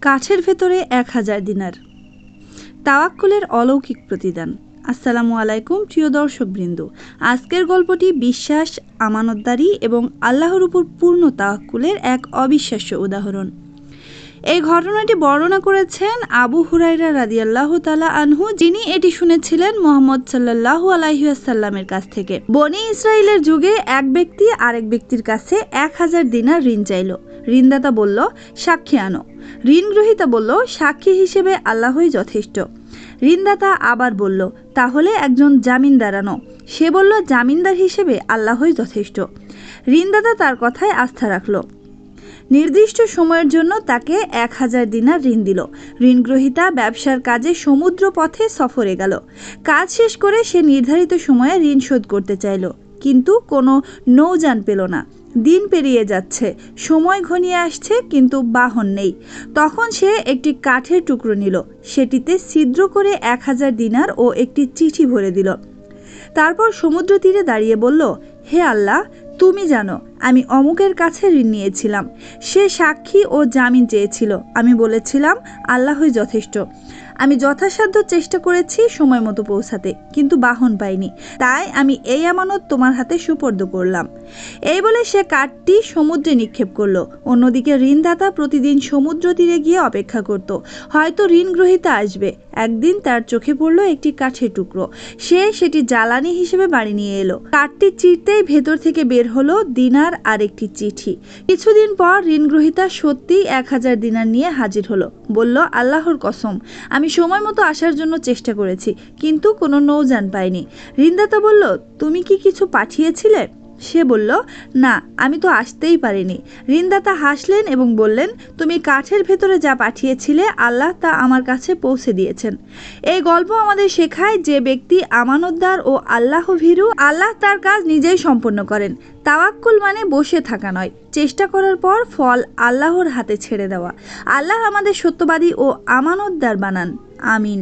কাঠের ভেতরে 1000 দিনার। তাওয়াক্কুলের অলৌকিক প্রতিদান। আসসালামু আলাইকুম প্রিয় দর্শকবৃন্দ, আজকের গল্পটি বিশ্বাস, আমানতদারি এবং আল্লাহর উপর পূর্ণ তাওয়াক্কুলের এক অবিশ্বাস্য উদাহরণ। এই ঘটনাটি বর্ণনা করেছেন আবু হুরায়রা রাদিয়াল্লাহু তাআলা আনহু, যিনি এটি শুনেছিলেন মুহাম্মদ সাল্লাল্লাহু আলাইহি ওয়াসাল্লামের কাছ থেকে। বনী ইসরাইলের যুগে এক ব্যক্তি আরেক ব্যক্তির কাছে 1000 দিনার ঋণ চাইল। ঋণদাতা বলল, সাক্ষী আনো। ঋণগ্রহীতা বলল, সাক্ষী হিসেবে আল্লাহই যথেষ্ট। ঋণদাতা আবার বলল, তাহলে একজন জামিনদার আনো। সে বলল, জামিনদার হিসেবে আল্লাহই যথেষ্ট। ঋণদাতা তার কথায় আস্থা রাখল। নির্দিষ্ট সময়ের জন্য তাকে 1000 দিনার ঋণ দিল। ঋণগ্রহীতা ব্যবসার কাজে সমুদ্র পথে সফরে গেল। কাজ শেষ করে সে নির্ধারিত সময়ে ঋণ শোধ করতে চাইল, কিন্তু কোনো নৌযান পেল না। দিন পেরিয়ে যাচ্ছে, সময় ঘনিয়ে আসছে, কিন্তু বাহন নেই। তখন সে একটি কাঠের টুকরো নিল, সেটিতে ছিদ্র করে 1000 দিনার ও একটি চিঠি ভরে দিল। তারপর সমুদ্র তীরে দাঁড়িয়ে বলল, হে আল্লাহ, তুমি জানো আমি অমুকের কাছে ঋণ নিয়েছিলাম। সে সাক্ষী ও জামিন চেয়েছিল। আমি বলেছিলাম আল্লাহই যথেষ্ট। আমি যথাসাধ্য চেষ্টা করেছি সময় মতো পৌঁছাতে, কিন্তু বাহন পাইনি। তাই আমি এই আমানত তোমার হাতে সুপর্দ করলাম। এই বলে সে কাঠটি সমুদ্রে নিক্ষেপ করলো। অন্যদিকে ঋণদাতা প্রতিদিন সমুদ্র তীরে গিয়ে অপেক্ষা করত, হয়তো ঋণ গ্রহীতা আসবে। একদিন তার চোখে পড়লো একটি কাঠের টুকরো। সে সেটি জ্বালানি হিসেবে বাড়ি নিয়ে এলো। কাঠটি চিরতেই ভেতর থেকে বের হলো দিনার আর একটি চিঠি। কিছুদিন পর ঋণগ্রহীতা সত্যিই 1000 দিনার নিয়ে হাজির হলো। বলল, আল্লাহর কসম, আমি সময় মতো আসার জন্য চেষ্টা করেছি, কিন্তু কোনো নৌযান পাইনি। ঋণদাতা বলল, তুমি কি কিছু পাঠিয়েছিলে? সে বলল, না, আমি তো আসতেই পারিনি। ঋণদাতা হাসলেন এবং বললেন, তুমি কাঠের ভেতরে যা পাঠিয়েছিলে আল্লাহ তা আমার কাছে পৌঁছে দিয়েছেন। এই গল্প আমাদের শেখায় যে ব্যক্তি আমানতদার ও আল্লাহ ভীরু, আল্লাহ তার কাজ নিজেই সম্পন্ন করেন। তাওয়াক্কুল মানে বসে থাকা নয়, চেষ্টা করার পর ফল আল্লাহর হাতে ছেড়ে দেওয়া। আল্লাহ আমাদের সত্যবাদী ও আমানতদার বানান। আমিন।